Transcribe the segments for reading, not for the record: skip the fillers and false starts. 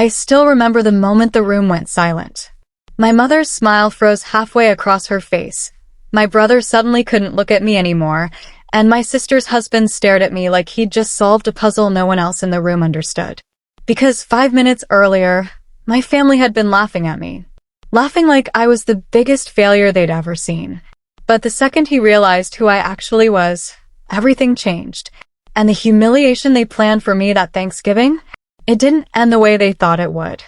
I still remember the moment the room went silent. My mother's smile froze halfway across her face. My brother suddenly couldn't look at me anymore, and my sister's husband stared at me like he'd just solved a puzzle no one else in the room understood. Because 5 minutes earlier, my family had been laughing at me. Laughing like I was the biggest failure they'd ever seen. But the second he realized who I actually was, everything changed. And the humiliation they planned for me that Thanksgiving, it didn't end the way they thought it would.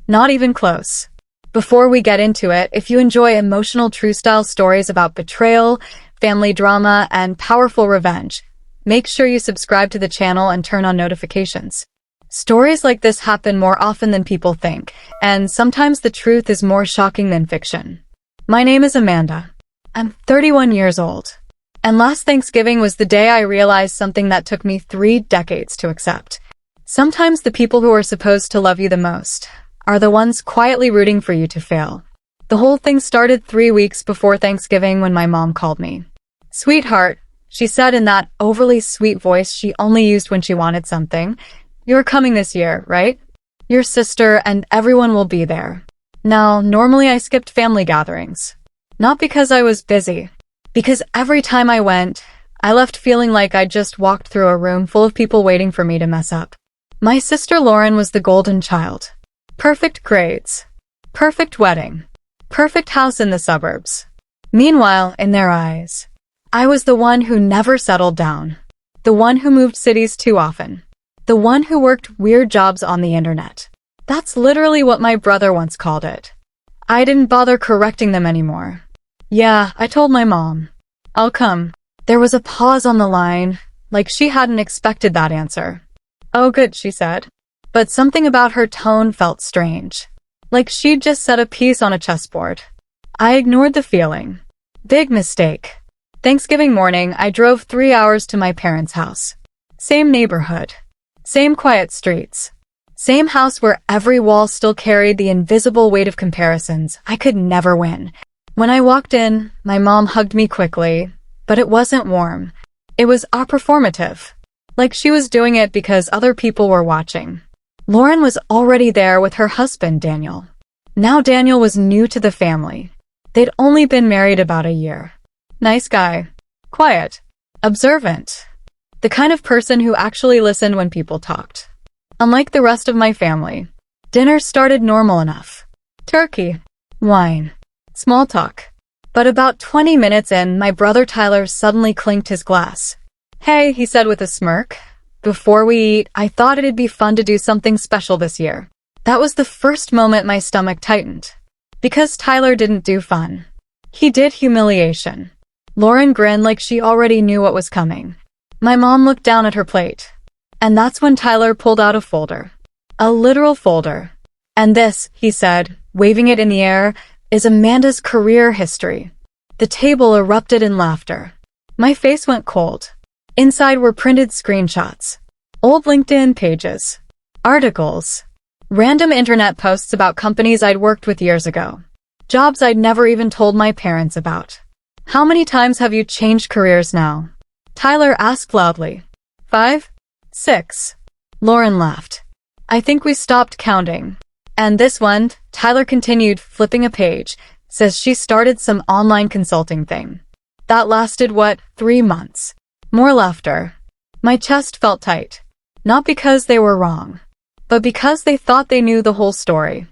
Not even close. Before we get into it, if you enjoy emotional true-style stories about betrayal, family drama, and powerful revenge, make sure you subscribe to the channel and turn on notifications. Stories like this happen more often than people think, and sometimes the truth is more shocking than fiction. My name is Amanda. I'm 31 years old. And last Thanksgiving was the day I realized something that took me 3 decades to accept. Sometimes the people who are supposed to love you the most are the ones quietly rooting for you to fail. The whole thing started 3 weeks before Thanksgiving when my mom called me. "Sweetheart," she said in that overly sweet voice she only used when she wanted something, "you're coming this year, right? Your sister and everyone will be there." Now, normally I skipped family gatherings. Not because I was busy. Because every time I went, I left feeling like I just walked through a room full of people waiting for me to mess up. My sister Lauren was the golden child. Perfect grades. Perfect wedding. Perfect house in the suburbs. Meanwhile, in their eyes, I was the one who never settled down. The one who moved cities too often. The one who worked weird jobs on the internet. That's literally what my brother once called it. I didn't bother correcting them anymore. Yeah, I told my mom. "I'll come." There was a pause on the line, like she hadn't expected that answer. "Oh good," she said. But something about her tone felt strange. Like she'd just set a piece on a chessboard. I ignored the feeling. Big mistake. Thanksgiving morning, I drove 3 hours to my parents' house. Same neighborhood. Same quiet streets. Same house where every wall still carried the invisible weight of comparisons. I could never win. When I walked in, my mom hugged me quickly, but it wasn't warm. It was performative. Like she was doing it because other people were watching. Lauren was already there with her husband, Daniel. Now Daniel was new to the family. They'd only been married about a year. Nice guy. Quiet. Observant. The kind of person who actually listened when people talked. Unlike the rest of my family, dinner started normal enough. Turkey. Wine. Small talk. But about 20 minutes in, my brother Tyler suddenly clinked his glass. "Hey," he said with a smirk. "Before we eat, I thought it'd be fun to do something special this year." That was the first moment my stomach tightened. Because Tyler didn't do fun. He did humiliation. Lauren grinned like she already knew what was coming. My mom looked down at her plate. And that's when Tyler pulled out a folder. A literal folder. "And this," he said, waving it in the air, "is Amanda's career history." The table erupted in laughter. My face went cold. Inside were printed screenshots. Old LinkedIn pages. Articles. Random internet posts about companies I'd worked with years ago. Jobs I'd never even told my parents about. "How many times have you changed careers now?" Tyler asked loudly. 5? 6. Lauren laughed. "I think we stopped counting." "And this one," Tyler continued, flipping a page, "says she started some online consulting thing. That lasted, 3 months. More laughter. My chest felt tight. Not because they were wrong, but because they thought they knew the whole story.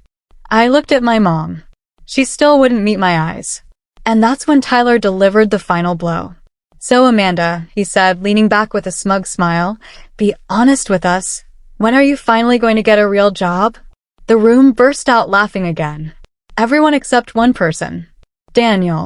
I looked at my mom. She still wouldn't meet my eyes. And that's when Tyler delivered the final blow. "So Amanda," he said, leaning back with a smug smile, "be honest with us. When are you finally going to get a real job?" The room burst out laughing again. Everyone except one person. Daniel.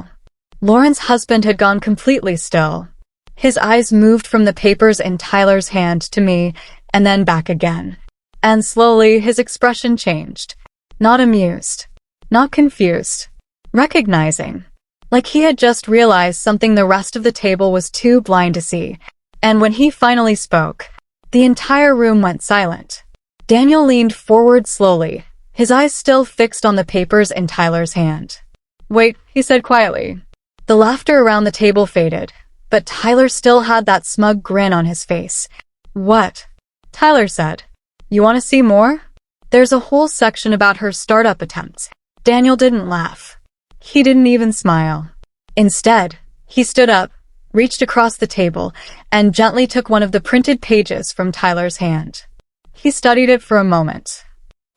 Lauren's husband had gone completely still. His eyes moved from the papers in Tyler's hand to me, and then back again. And slowly his expression changed. Not amused. Not confused. Recognizing. Like he had just realized something the rest of the table was too blind to see. And when he finally spoke, the entire room went silent. Daniel leaned forward slowly, his eyes still fixed on the papers in Tyler's hand. "Wait," he said quietly. The laughter around the table faded, but Tyler still had that smug grin on his face. "What?" Tyler said. "You want to see more?" There's a whole section about her startup attempts. Daniel didn't laugh. He didn't even smile. Instead, he stood up, reached across the table, and gently took one of the printed pages from Tyler's hand. He studied it for a moment.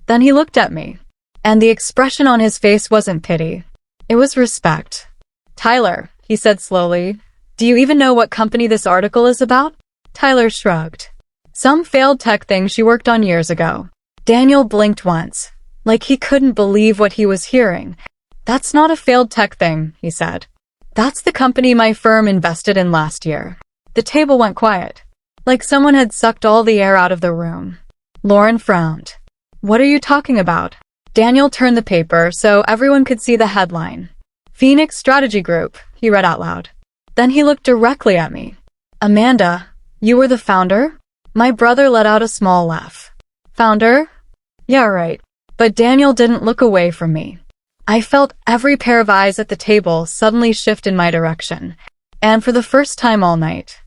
Then he looked at me, and the expression on his face wasn't pity. It was respect. "Tyler," he said slowly, "do you even know what company this article is about?" Tyler shrugged. "Some failed tech thing she worked on years ago." Daniel blinked once, like he couldn't believe what he was hearing. "That's not a failed tech thing," he said. "That's the company my firm invested in last year." The table went quiet, like someone had sucked all the air out of the room. Lauren frowned. "What are you talking about?" Daniel turned the paper so everyone could see the headline. "Phoenix Strategy Group," he read out loud. Then he looked directly at me. "Amanda, you were the founder?" My brother let out a small laugh. "Founder? Yeah, right." But Daniel didn't look away from me. I felt every pair of eyes at the table suddenly shift in my direction. And for the first time all night,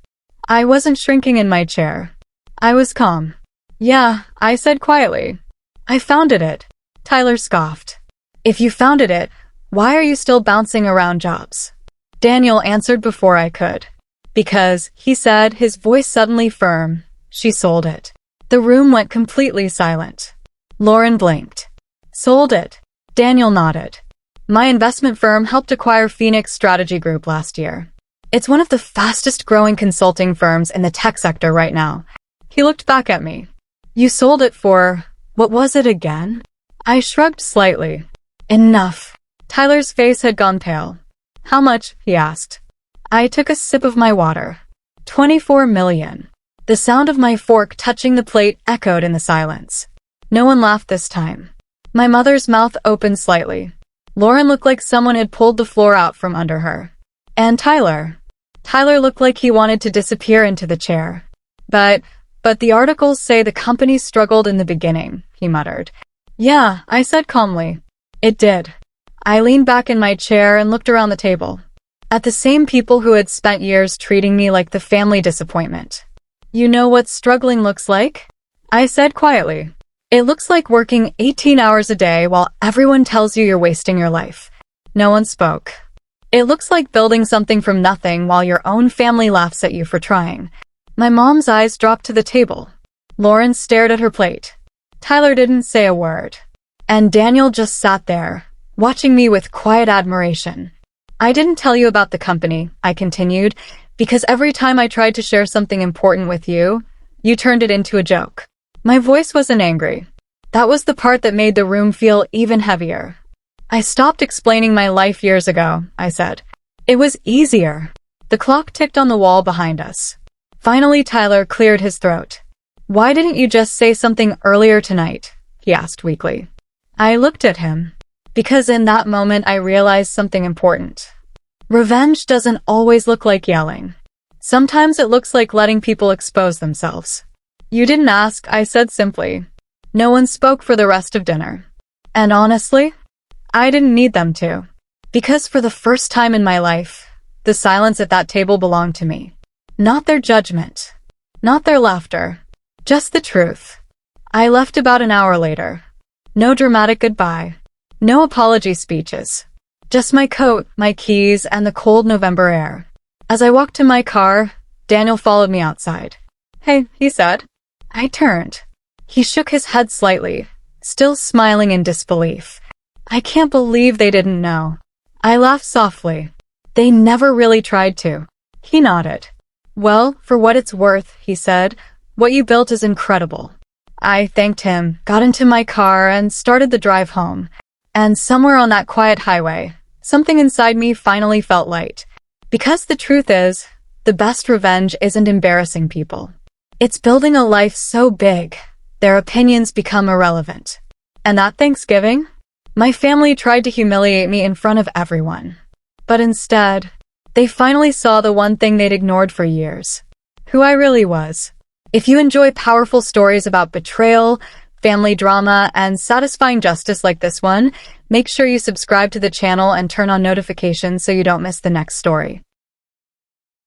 I wasn't shrinking in my chair. I was calm. "Yeah," I said quietly. "I founded it." Tyler scoffed. "If you founded it, why are you still bouncing around jobs?" Daniel answered before I could. "Because," he said, his voice suddenly firm, "she sold it." The room went completely silent. Lauren blinked. "Sold it?" Daniel nodded. "My investment firm helped acquire Phoenix Strategy Group last year. It's one of the fastest growing consulting firms in the tech sector right now." He looked back at me. "You sold it for, what was it again?" I shrugged slightly. "Enough." Tyler's face had gone pale. "How much?" he asked. I took a sip of my water. 24 million. The sound of my fork touching the plate echoed in the silence. No one laughed this time. My mother's mouth opened slightly. Lauren looked like someone had pulled the floor out from under her. And Tyler. Tyler looked like he wanted to disappear into the chair. But the articles say the company struggled in the beginning," he muttered. "Yeah," I said calmly. "It did." I leaned back in my chair and looked around the table. At the same people who had spent years treating me like the family disappointment. "You know what struggling looks like?" I said quietly. "It looks like working 18 hours a day while everyone tells you you're wasting your life." No one spoke. "It looks like building something from nothing while your own family laughs at you for trying." My mom's eyes dropped to the table. Lauren stared at her plate. Tyler didn't say a word. And Daniel just sat there, watching me with quiet admiration. "I didn't tell you about the company," I continued, "because every time I tried to share something important with you, you turned it into a joke." My voice wasn't angry. That was the part that made the room feel even heavier. "I stopped explaining my life years ago," I said. "It was easier." The clock ticked on the wall behind us. Finally, Tyler cleared his throat. "Why didn't you just say something earlier tonight?" he asked weakly. I looked at him. Because in that moment I realized something important. Revenge doesn't always look like yelling. Sometimes it looks like letting people expose themselves. "You didn't ask," I said simply. No one spoke for the rest of dinner. And honestly, I didn't need them to. Because for the first time in my life, the silence at that table belonged to me. Not their judgment. Not their laughter. Just the truth. I left about an hour later. No dramatic goodbye. No apology speeches. Just my coat, my keys, and the cold November air. As I walked to my car, Daniel followed me outside. "Hey," he said. I turned. He shook his head slightly, still smiling in disbelief. "I can't believe they didn't know." I laughed softly. "They never really tried to." He nodded. "Well, for what it's worth," he said, "what you built is incredible." I thanked him, got into my car, and started the drive home. And somewhere on that quiet highway, something inside me finally felt light. Because the truth is, the best revenge isn't embarrassing people. It's building a life so big, their opinions become irrelevant. And that Thanksgiving, my family tried to humiliate me in front of everyone. But instead, they finally saw the one thing they'd ignored for years. Who I really was. If you enjoy powerful stories about betrayal, family drama, and satisfying justice like this one, make sure you subscribe to the channel and turn on notifications so you don't miss the next story.